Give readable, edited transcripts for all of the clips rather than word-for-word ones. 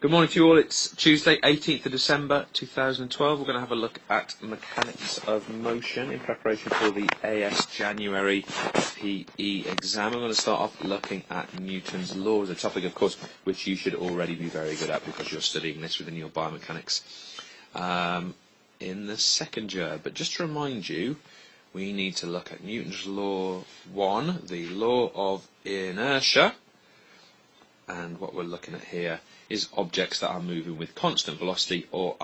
Good morning to you all. It's Tuesday, 18th of December 2012. We're going to have a look at mechanics of motion in preparation for the AS January PE exam. I'm going to start off looking at Newton's laws, a topic, of course, which you should already be very good at because you're studying this within your biomechanics in the second year. But just to remind you, we need to look at Newton's law 1, the law of inertia. And what we're looking at here is objects that are moving with constant velocity or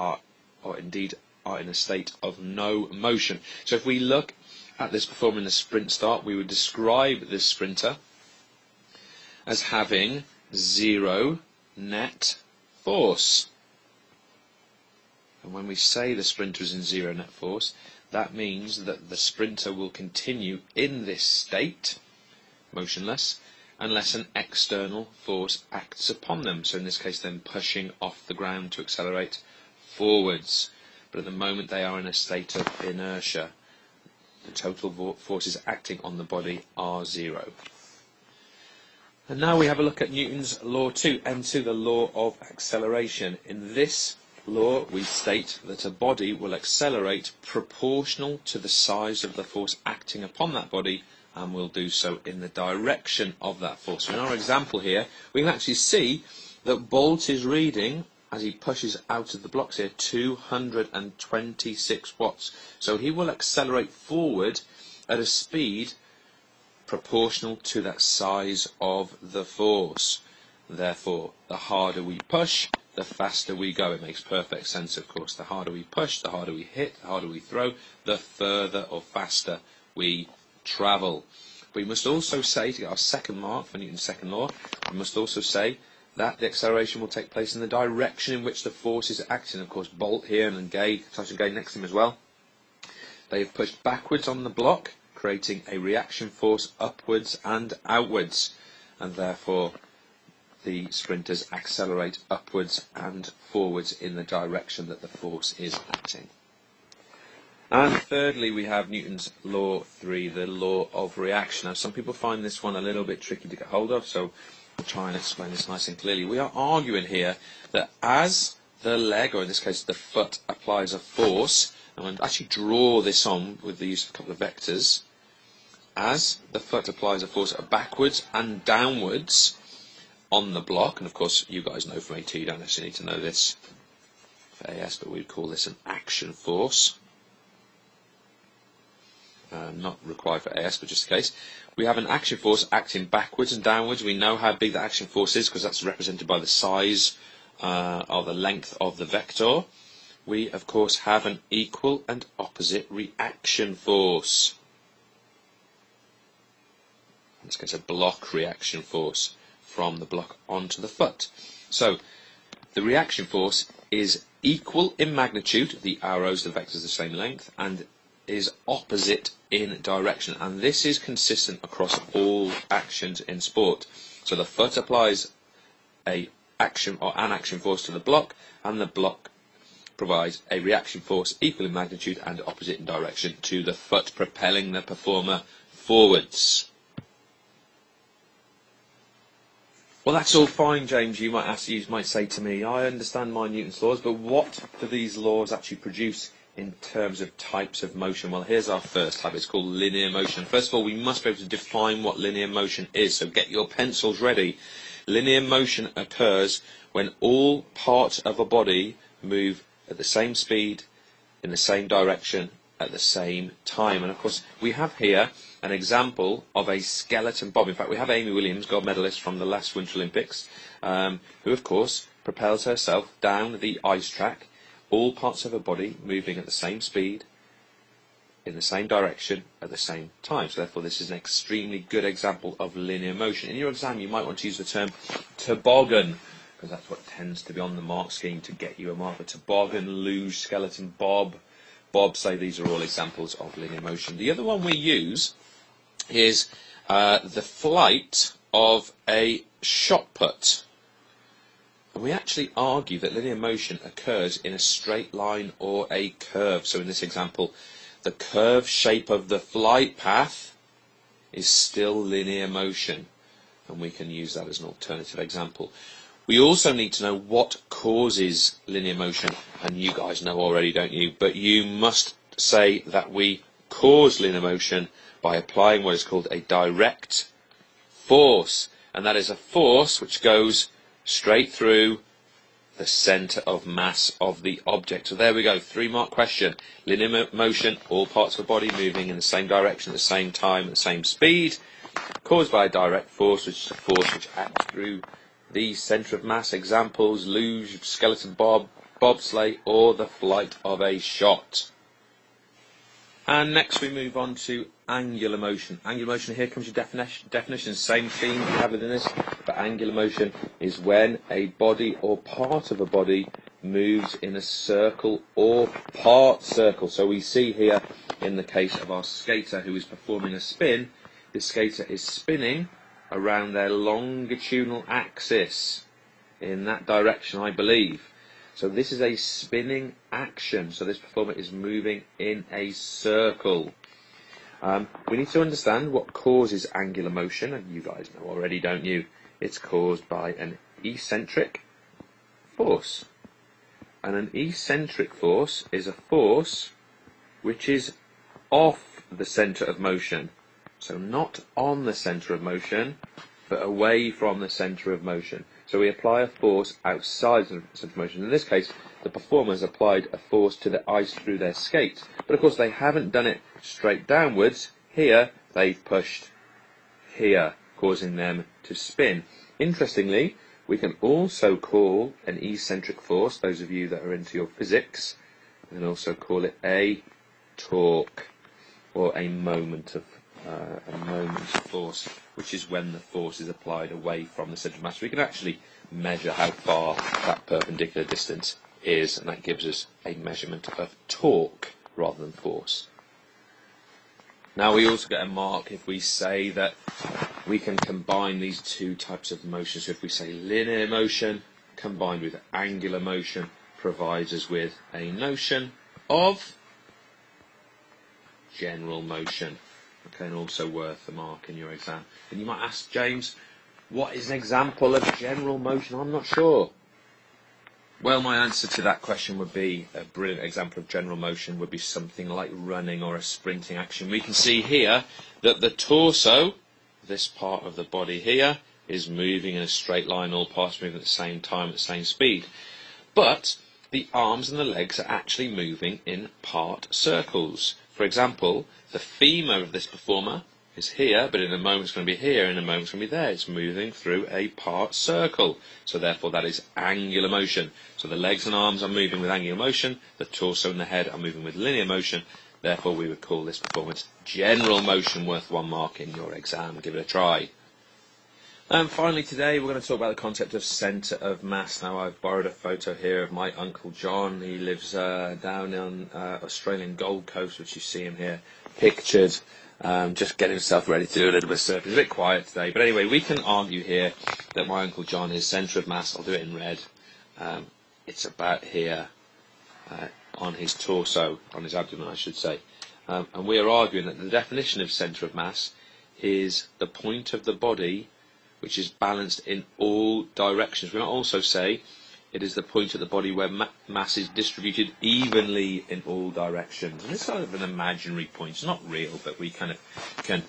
indeed are in a state of no motion. So if we look at this performing the sprint start, we would describe this sprinter as having zero net force. And when we say the sprinter is in zero net force, that means that the sprinter will continue in this state, motionless, unless an external force acts upon them. So in this case, then pushing off the ground to accelerate forwards. But at the moment they are in a state of inertia. The total forces acting on the body are zero. And now we have a look at Newton's law 2, N2, the law of acceleration. In this law, we state that a body will accelerate proportional to the size of the force acting upon that body, and will do so in the direction of that force. So in our example here, we can actually see that Bolt is reading, as he pushes out of the blocks here, 226 watts. So he will accelerate forward at a speed proportional to that size of the force. Therefore, the harder we push, the faster we go. It makes perfect sense, of course. The harder we push, the harder we hit, the harder we throw, the further or faster we travel. We must also say, to get our second mark for Newton's second law, we must also say that the acceleration will take place in the direction in which the force is acting. Of course, Bolt here and Tyson Gay next to him as well. They have pushed backwards on the block, creating a reaction force upwards and outwards, and therefore the sprinters accelerate upwards and forwards in the direction that the force is acting. And thirdly, we have Newton's law 3, the law of reaction. Now, some people find this one a little bit tricky to get hold of, so I'll try and explain this nice and clearly. We are arguing here that as the leg, or in this case the foot, applies a force, and I'm going to actually draw this on with the use of a couple of vectors, as the foot applies a force backwards and downwards on the block, and of course you guys know from AT, you don't necessarily need to know this for AS, but we'd call this an action force. Not required for AS, but just in case. We have an action force acting backwards and downwards. We know how big that action force is because that's represented by the size or the length of the vector. We, of course, have an equal and opposite reaction force. In this case, a block reaction force from the block onto the foot. So, the reaction force is equal in magnitude, the arrows, the vectors the same length, and is opposite in direction, and this is consistent across all actions in sport. So the foot applies an action force to the block, and the block provides a reaction force equal in magnitude and opposite in direction to the foot, propelling the performer forwards. Well, that's all fine, James. You might say to me, I understand my Newton's laws, but what do these laws actually produce in terms of types of motion? Well, here's our first type. It's called linear motion. First of all, we must be able to define what linear motion is, so get your pencils ready. Linear motion occurs when all parts of a body move at the same speed, in the same direction, at the same time. And of course, we have here an example of a skeleton bob. In fact, we have Amy Williams, gold medalist from the last Winter Olympics, who of course propels herself down the ice track, all parts of her body moving at the same speed, in the same direction, at the same time. So therefore this is an extremely good example of linear motion. In your exam you might want to use the term toboggan, because that's what tends to be on the mark scheme to get you a mark. A toboggan, luge, skeleton, bob, bobsleigh, these are all examples of linear motion. The other one we use is the flight of a shot put. And we actually argue that linear motion occurs in a straight line or a curve. So in this example, the curved shape of the flight path is still linear motion, and we can use that as an alternative example. We also need to know what causes linear motion, and you guys know already, don't you? But you must say that we cause linear motion by applying what is called a direct force, and that is a force which goes straight through the centre of mass of the object. So there we go, 3-mark question. Linear motion, all parts of a body moving in the same direction at the same time at the same speed, caused by a direct force, which is a force which acts through the centre of mass. Examples: luge, skeleton bob, bobsleigh, or the flight of a shot. And next we move on to angular motion. Angular motion, here comes your definition. Same theme we have within this, but angular motion is when a body or part of a body moves in a circle or part circle. So we see here in the case of our skater who is performing a spin, this skater is spinning around their longitudinal axis in that direction, I believe. So this is a spinning action. So this performer is moving in a circle. We need to understand what causes angular motion, and you guys know already, don't you? It's caused by an eccentric force. And an eccentric force is a force which is off the centre of motion. So not on the centre of motion, but away from the centre of motion. So we apply a force outside the centre of motion. In this case, the performer has applied a force to the ice through their skate. But of course they haven't done it straight downwards. Here, they've pushed here, causing them to spin. Interestingly, we can also call an eccentric force, those of you that are into your physics, we can also call it a torque, or a moment of force, which is when the force is applied away from the centre of mass. We can actually measure how far that perpendicular distance is, and that gives us a measurement of torque rather than force. Now we also get a mark if we say that we can combine these two types of motion. So if we say linear motion combined with angular motion provides us with a notion of general motion. Okay, and also worth a mark in your exam. And you might ask, James, what is an example of general motion? I'm not sure. Well, my answer to that question would be, a brilliant example of general motion would be something like running or a sprinting action. We can see here that the torso, this part of the body here, is moving in a straight line, all parts moving at the same time at the same speed. But the arms and the legs are actually moving in part circles. For example, the femur of this performer is here, but in a moment it's going to be here, in a moment it's going to be there. It's moving through a part circle. So therefore that is angular motion. So the legs and arms are moving with angular motion, the torso and the head are moving with linear motion. Therefore we would call this performance general motion, worth 1 mark in your exam. Give it a try. And finally today we're going to talk about the concept of centre of mass. Now I've borrowed a photo here of my Uncle John. He lives down on Australian Gold Coast, which you see him here pictured. Just getting himself ready to do a little bit of surfing. It's a bit quiet today, but anyway, we can argue here that my Uncle John, his centre of mass, I'll do it in red, it's about here on his torso, on his abdomen I should say, and we are arguing that the definition of centre of mass is the point of the body which is balanced in all directions. We might also say it is the point of the body where mass is distributed evenly in all directions. And it's sort of an imaginary point. It's not real, but we kind of can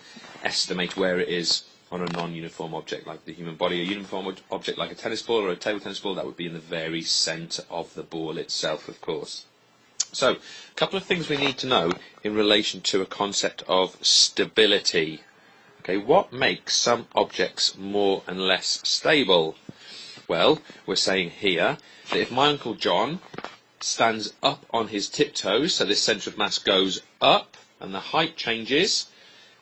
estimate where it is on a non-uniform object like the human body. A uniform object like a tennis ball or a table tennis ball, that would be in the very centre of the ball itself, of course. So, a couple of things we need to know in relation to a concept of stability. Okay, what makes some objects more and less stable? Well, we're saying here that if my Uncle John stands up on his tiptoes, so this centre of mass goes up and the height changes,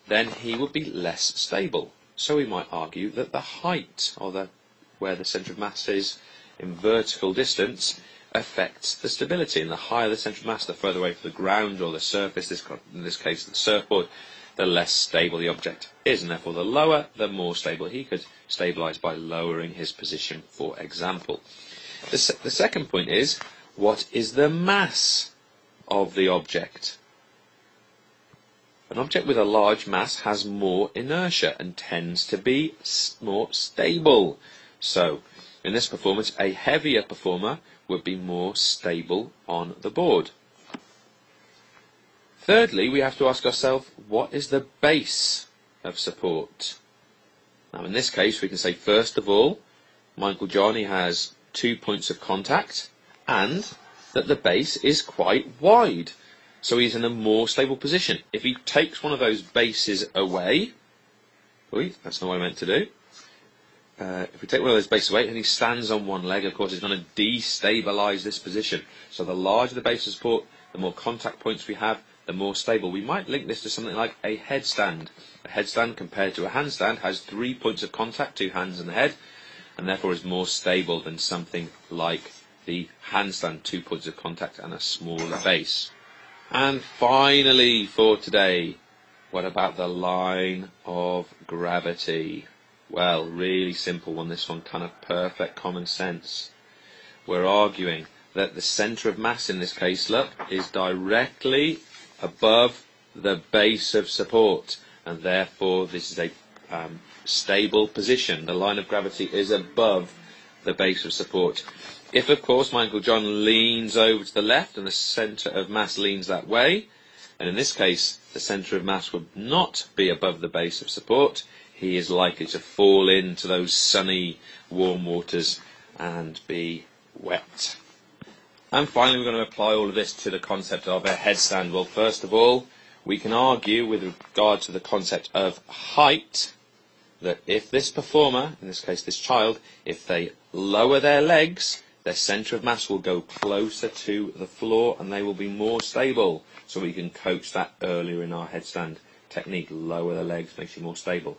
then he would be less stable. So we might argue that the height, or where the centre of mass is in vertical distance, affects the stability. And the higher the centre of mass, the further away from the ground or the surface, in this case the surfboard, the less stable the object is, and therefore the lower, the more stable. He could stabilise by lowering his position, for example. The second point is, what is the mass of the object? An object with a large mass has more inertia and tends to be more stable. So, In this performance, a heavier performer would be more stable on the board. Thirdly, we have to ask ourselves, what is the base of support? Now, in this case, we can say, first of all, Michael John, he has 2 points of contact, and that the base is quite wide. So he's in a more stable position. If he takes one of those bases away, that's not what I meant to do. If we take one of those bases away and he stands on one leg, of course, he's going to destabilise this position. So the larger the base of support, the more contact points we have, the more stable. We might link this to something like a headstand. A headstand compared to a handstand has 3 points of contact, 2 hands and the head, and therefore is more stable than something like the handstand, 2 points of contact and a smaller base. And finally for today, what about the line of gravity? Well, really simple one, this one, kind of perfect common sense. We're arguing that the centre of mass in this case, look, is directly above the base of support, and therefore this is a stable position. The line of gravity is above the base of support. If, of course, Michael John leans over to the left and the centre of mass leans that way, and in this case the centre of mass would not be above the base of support, he is likely to fall into those sunny, warm waters and be wet. And finally, we're going to apply all of this to the concept of a headstand. Well, first of all, we can argue with regard to the concept of height that if this performer, in this case this child, if they lower their legs, their centre of mass will go closer to the floor and they will be more stable. So we can coach that earlier in our headstand technique. Lower the legs makes you more stable.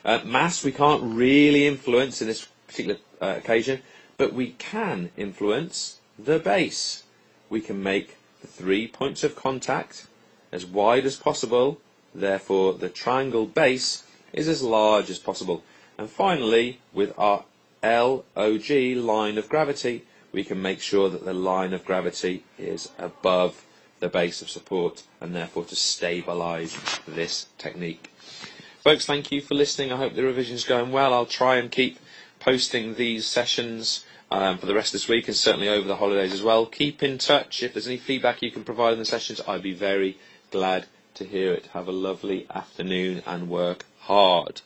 Mass we can't really influence in this particular occasion, but we can influence the base. We can make the 3 points of contact as wide as possible, therefore the triangle base is as large as possible. And finally, with our LOG, line of gravity, we can make sure that the line of gravity is above the base of support, and therefore to stabilise this technique. Folks, thank you for listening. I hope the revision is going well. I'll try and keep posting these sessions for the rest of this week and certainly over the holidays as well. Keep in touch. If there's any feedback you can provide in the sessions, I'd be very glad to hear it. Have a lovely afternoon and work hard.